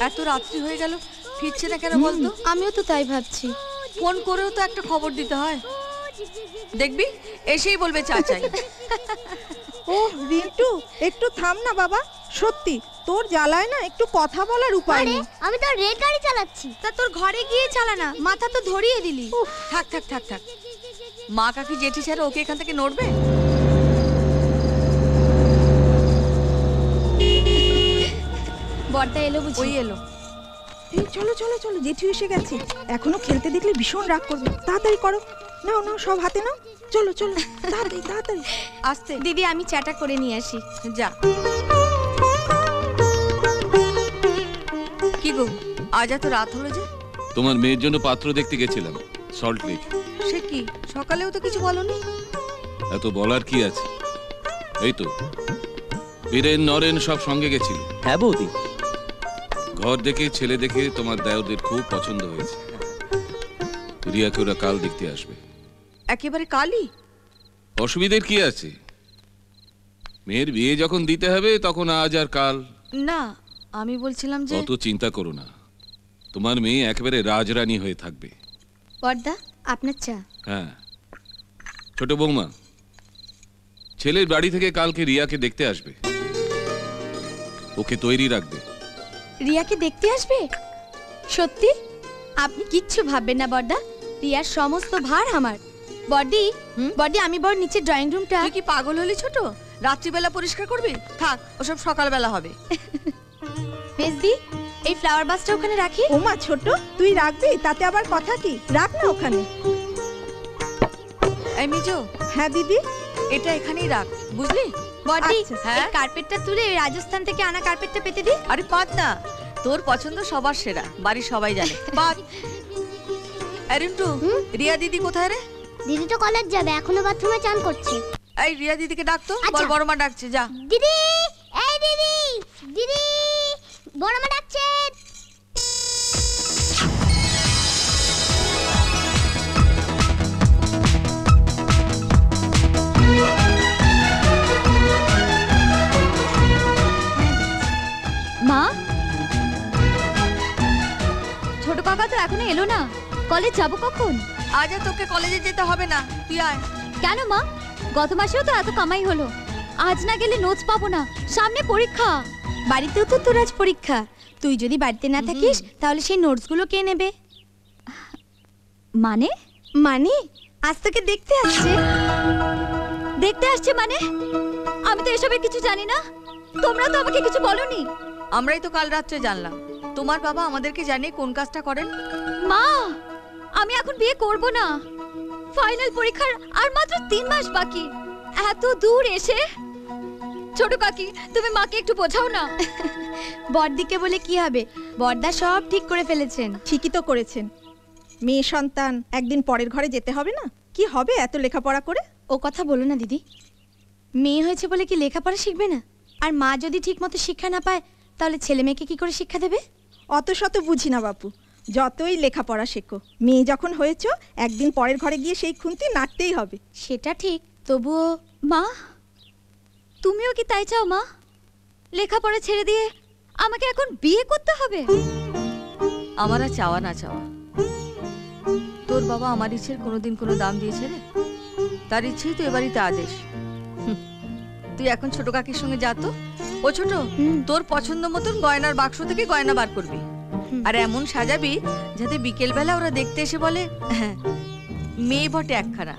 এত রাত্রি হয়ে গেল, ফিরছে না কেন বলতো? আমিও তো তাই ভাবছি। ফোন করেও তো একটা খবর দিতে হয়। দেখবি এসেই বলবে চা চাই। ও রিন্টু, একটু থাম না বাবা। সত্যি তোর জ্বালায় না একটু কথা বলার উপায় নেই। আমি তো রেল গাড়ি চালাচ্ছি। তা তোর ঘরে গিয়ে চালা না, মাথা তো ধরিয়ে দিলি। থাক থাক থাক থাক, মা কাকি জেঠি ছাড়া ওকে এখান থেকে নড়বে? বড়দা এলো বুঝি? ওই এলো। এই চলো চলো চলো, জেঠু এসে গেছে। এখনো খেলতে দেখলে ভীষণ রাগ করবে। তাড়াতাড়ি করো, নাও নাও সব হাতে নাও। চলো চলো তাড়াতাড়ি তাড়াতাড়ি। আসতে দিদি আমি চাটা করে নিয়ে আসি। যা। কি গো, আজ এত রাত হলো যে? তোমার মেয়ের জন্য পাত্র দেখতে গেছিলাম সল্ট লেক। সে কি, সকালেও তো কিছু বলনি? এত বলার কি আছে, এই তো বীরেন নরেন সব সঙ্গে গেছিল। হ্যাঁ বৌদি, ঘর দেখে ছেলে দেখে তোমার দেওরদের খুব পছন্দ হয়েছে। রিয়াকে ওরা কাল দেখতে আসবে। একেবারে কালই? অসুবিধের কি আছে, মেয়ের বিয়ে যখন দিতে হবে তখন আজ আর কাল। না, আমি বলছিলাম যে অত চিন্তা করো না, তোমার মেয়ে একেবারে রাজরানী হয়ে থাকবে। বড়দা আপনার চা। হ্যাঁ ছোট বৌমা, ছেলের বাড়ি থেকে কালকে রিয়াকে দেখতে আসবে, ওকে তৈরি রাখবে। রিয়াকে দেখতে আসবে? সত্যি? আপনি কিচ্ছু ভাববেন না বড়দা, রিয়ার সমস্ত ভার আমার। বড়দি, বড়দি আমি বড় নিচে ড্রয়িং রুমটা। তুই কি পাগল হলি ছোট? রাত্রিবেলা পরিষ্কার করবি? থাক, ওসব সকালবেলা হবে। মেজদি, এই ফ্লাওয়ার বাসটা ওখানে রাখি। ওমা ছোট, তুই রাখবি? তাতে আবার কথা কি, রাখ না ওখানে। এই মিজো, হ্যাঁ দিদি। এটা এখানেই রাখ, বুঝলি? বড়দি, আচ্ছা। হ্যাঁ? এই কার্পেটটা তুলে রাজস্থান থেকে আনা কার্পেটটা পেতে দি। আরে পাত না, তোর পছন্দ সবার সেরা, বাড়ির সবাই জানে। পাত। রিন্টু, রিয়া দিদি কোথায় রে? দিদি তো কলেজ যাবে, এখনো বাথরুমে চান করছে। এই রিয়া দিদিকে ডাকতো, বল আচ্ছা। বড় মা ডাকছে, যা। দিদি, এই দিদি, দিদি, বড় মা ডাকছে। মা, ছোট কাকা তো এখনো এলো না, কলেজ যাব কখন? আজ আর তোকে কলেজে যেতে হবে না, তুই আয়। কেন মা, গত মাসেও তো এত কামাই হলো, আজ না গেলে নোটস পাবো না, সামনে পরীক্ষা। বাড়িতেও তো তোর আজ পরীক্ষা, তুই যদি বাড়িতে না থাকিস তাহলে সেই নোটসগুলো কে নেবে? মানে মানে আজ তোকে দেখতে আসছে। দেখতে আসছে মানে? আমি তো এসবের কিছু জানি না, তোমরা তো আমাকে কিছু বলনি। আমরাই তো কাল রাত্রে জানলাম, তোমার বাবা আমাদেরকে জানিয়ে কোন কাজটা করেন। মা, আমি এখন বিয়ে করব না, ফাইনাল পরীক্ষার আর মাত্র 3 মাস বাকি। এত দূর এসে ছোট কাকি, তুমি মাকে একটু বোঝাও না। বড়দিকে বলে কি হবে, বড়দা সব ঠিক করে ফেলেছেন। ঠিকই তো করেছেন, মেয়ে সন্তান একদিন পরের ঘরে যেতে হবে না? কি হবে এত লেখাপড়া করে? ও কথা বলো না দিদি, মেয়ে হয়েছে বলে কি লেখাপড়া শিখবে না? আর মা যদি ঠিক মতো শিক্ষা না পায় তাহলে ছেলে মেয়েকে কি করে শিক্ষা দেবে? অত শত বুঝি না বাপু, যতই লেখাপড়া শেখো, মেয়ে যখন হয়েছো একদিন পরের ঘরে গিয়ে সেই খুন্তি নাড়তেই হবে। সেটা ঠিক, তবুও মা, তুমিও কি তাই চাও মা? লেখাপড়া ছেড়ে দিয়ে আমাকে এখন বিয়ে করতে হবে? আমার আর চাওয়া না চাওয়া, তোর বাবা আমার ইচ্ছের কোনোদিন কোনো দাম দিয়েছে রে? তার ইচ্ছেই তো এবারিতে আদেশ। তুই এখন ছোট কাকির সঙ্গে যা তো। ও ছোট, তোর পছন্দ মতন গয়নার বাক্স থেকে গয়না বার করবি, আর এমন সাজাবি যাতে বিকেল বেলা ওরা দেখতে এসে বলে হ্যাঁ মেয়ে বটে একখানা।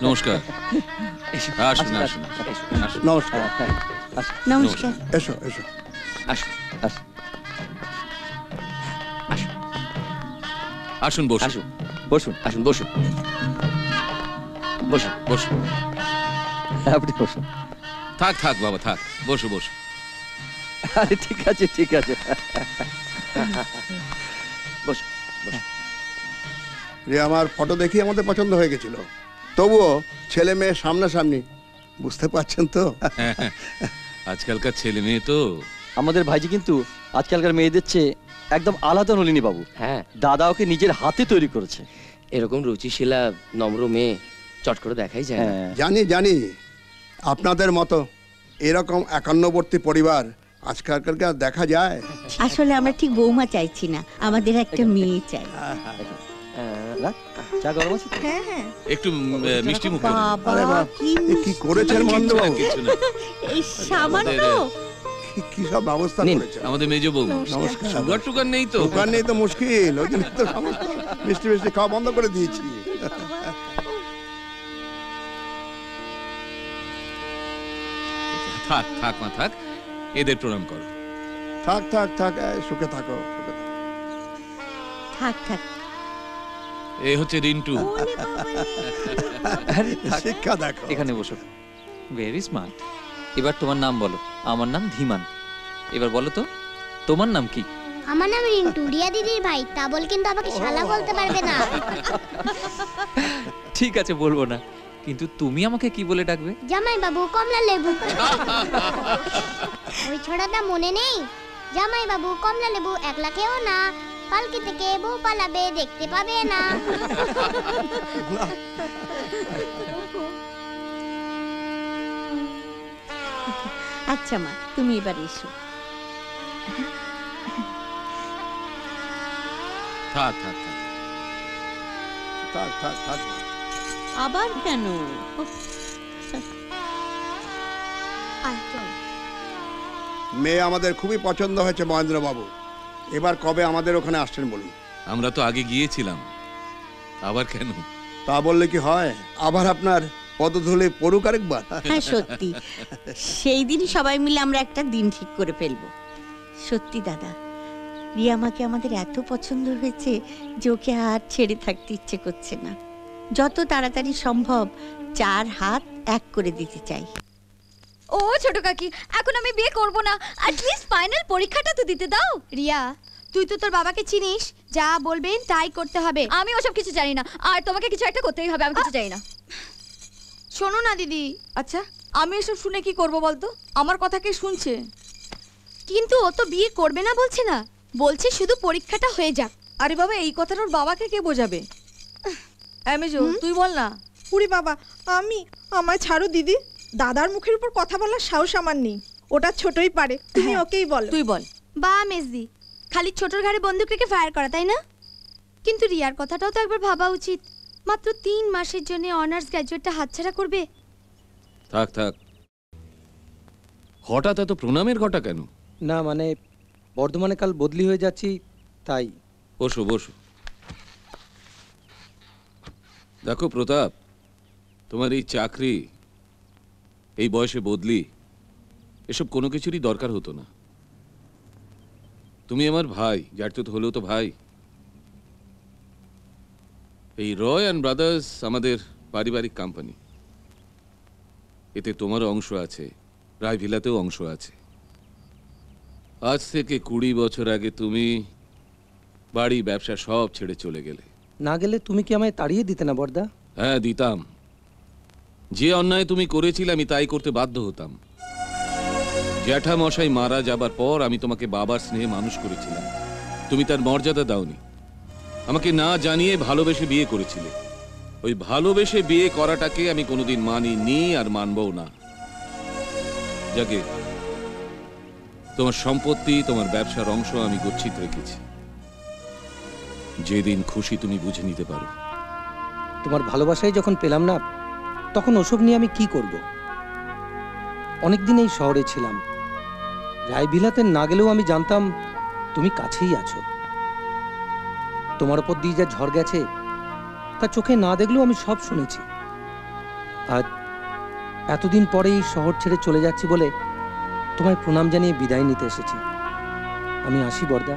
নমস্কার। আসুন আসুন আসুন। নমস্কার। নমস্কার। এসো এসো। আসুন আসুন আসুন বসুন। আসুন বসুন, আসুন বসুন বসুন বসুন। আপনি বসুন। থাক থাক বাবা থাক, বসো বসো। আরে ঠিক আছে ঠিক আছে, বসুন বসুন। আমার ফটো দেখি আমাদের পছন্দ হয়ে গেছিল, তবুও ছেলে মেয়ে সামনাসামনি, বুঝতে পারছেন তো? আজকালকার ছেলে মেয়ে তো। আমাদের ভাইজি কিন্তু আজকালকার মেয়েদের চেয়ে একদম আলাদা নলিনী বাবু। হ্যাঁ, দাদা ওকে নিজের হাতে তৈরি করেছে। এরকম রুচিশীলা নম্র মেয়ে চট করে দেখাই যায় না। হ্যাঁ, জানি জানি আপনাদের মতো এরকম একান্নবর্তী পরিবার আজকালকার দেখা যায়। আসলে আমরা ঠিক বৌমা চাইছি না, আমাদের একটা মেয়ে চাই। রাখ, চা গরম আছে তো? হ্যাঁ হ্যাঁ একটু মিষ্টি মুখ করে দিন। বাবা আরে বাহ, কি এ কি করেছেন কিচ্ছু না, মন্দবাবু? কিচ্ছু না। এই সামান্য কি সব ব্যবস্থা নিন। করেছেন? আমাদের মেজ বউ, নমস্কার। সুগার টুগার নেই তো? দোকান নেই তো মুশকিল, ওই জন্য তো সমস্ত মিষ্টি মিষ্টি খাওয়া বন্ধ করে দিয়েছি। থাক থাক মা থাক, এদের প্রণাম করো। থাক থাক থাক, সুখে থাকো সুখে থাকো। থাক থাক। এ হচ্ছে রিন্টু। শিক্ষা দেখো। এখানে বসো। Very smart. এবার তোমার নাম বলো। আমার নাম ধীমান। এবার বলো তো তোমার নাম কি? আমার নাম রিন্টু, রিয়া দিদির ভাই। তা বল কিন্তু আমাকে শালা বলতে পারবে না। ঠিক আছে, বলবো না, কিন্তু তুমি আমাকে কি বলে ডাকবে? জামাই বাবু কমলা লেবু। ওই ছড়াটা মনে নেই? জামাই বাবু কমলা লেবু, একলা খেও না, পালকি থেকে বউ পালাবে, দেখতে পাবে না। আচ্ছা মা, তুমি এবার এসো। থাক থাক থাক। থাক থাক থাক। আবার কেন? মেয়ে আমাদের খুবই পছন্দ হয়েছে মহেন্দ্র বাবু। এবার কবে আমাদের ওখানে আসছেন বলুন? আমরা তো আগে গিয়েছিলাম, আবার কেন? তা বললে কি হয়? আবার আপনার পদধূলি পড়ুক আরেকবার। হ্যাঁ সত্যি, সেই দিন সবাই মিলে আমরা একটা দিন ঠিক করে ফেলবো। সত্যি দাদা, রিয়া আমাকে আমাদের এত পছন্দ হয়েছে যে ওকে আর ছেড়ে থাকতে ইচ্ছে করছে না। যত তাড়াতাড়ি সম্ভব 4 হাত এক করে দিতে চাই। ও ছোট কাকি, এখন আমি বিয়ে করব না, অ্যাটলিস্ট ফাইনাল পরীক্ষাটা তো দিতে দাও। রিয়া, তুই তো তোর বাবাকে চিনিস, যা বলবেন তাই করতে হবে। আমি ওসব কিছু জানি না, আর তোমাকে কিছু একটা করতেই হবে। আমি কিছু জানি না। শোনো না দিদি। আচ্ছা, আমি এসব শুনে কি করব বলতো? আমার কথা কে শুনছে? কিন্তু ও তো বিয়ে করবে না বলছে না, বলছে শুধু পরীক্ষাটা হয়ে যাক। আরে বাবা, এই কথাটা ওর বাবাকে কে বোঝাবে? মেজো, তুই বল না। উরি বাবা, আমায় ছাড়ো দিদি। দাদার মুখের উপর কথা বলার সাহস আমার নেই। ওটা ছোটই পারে, তুমি ওকেই বলো। তুই বল। বা মেজদি, খালি ছোটর ঘাড়ে বন্দুক রেখে ফায়ার করা, তাই না? কিন্তু রিয়ার কথাটাও তো একবার ভাবা উচিত। মাত্র 3 মাসের জন্য অনার্স গ্র্যাজুয়েটটা হাতছাড়া করবে। থাক থাক, হঠাৎ এত প্রণামের ঘটা কেন? না মানে বর্ধমানে কাল বদলি হয়ে যাচ্ছি তাই। বসো বসো। দেখো প্রতাপ, তোমার এই চাকরি, এই বয়সে বদলি, এসব কোনো কিছুরই দরকার হতো না। তুমি আমার ভাই, যার তো হলেও তো ভাই। এই রয় অ্যান্ড ব্রাদার্স আমাদের পারিবারিক কোম্পানি। এতে তোমারও অংশ আছে, রায় ভিলাতেও অংশ আছে। আজ থেকে 20 বছর আগে তুমি বাড়ি ব্যবসা সব ছেড়ে চলে গেলে। না গেলে তুমি কি আমায় তাড়িয়ে দিতে না বর্দা? হ্যাঁ দিতাম। যে অন্যায় তুমি করেছিলে আমি তাই করতে বাধ্য হতাম। জ্যাঠামশাই মারা যাবার পর আমি তোমাকে বাবার স্নেহে মানুষ করেছিলাম, তুমি তার মর্যাদা দাওনি। আমাকে না জানিয়ে ভালোবেসে বিয়ে করেছিলে। ওই ভালোবেসে বিয়ে করাটাকে আমি কোনোদিন মানিনি আর মানবও না। যাকে তোমার সম্পত্তি, তোমার ব্যবসার অংশ আমি গচ্ছিত রেখেছি। যেদিন খুশি তুমি বুঝে নিতে পারো। তোমার ভালোবাসাই যখন পেলাম না, তখন ওসব নিয়ে আমি কি করব? অনেকদিন এই শহরে ছিলাম, রায়ভিলাতে না গেলেও আমি জানতাম তুমি কাছেই আছো। তোমার উপর দিয়ে যা ঝড় গেছে তা চোখে না দেখলেও আমি সব শুনেছি। আজ এতদিন পরে এই শহর ছেড়ে চলে যাচ্ছি বলে তোমায় প্রণাম জানিয়ে বিদায় নিতে এসেছি। আমি আসি বর্দা।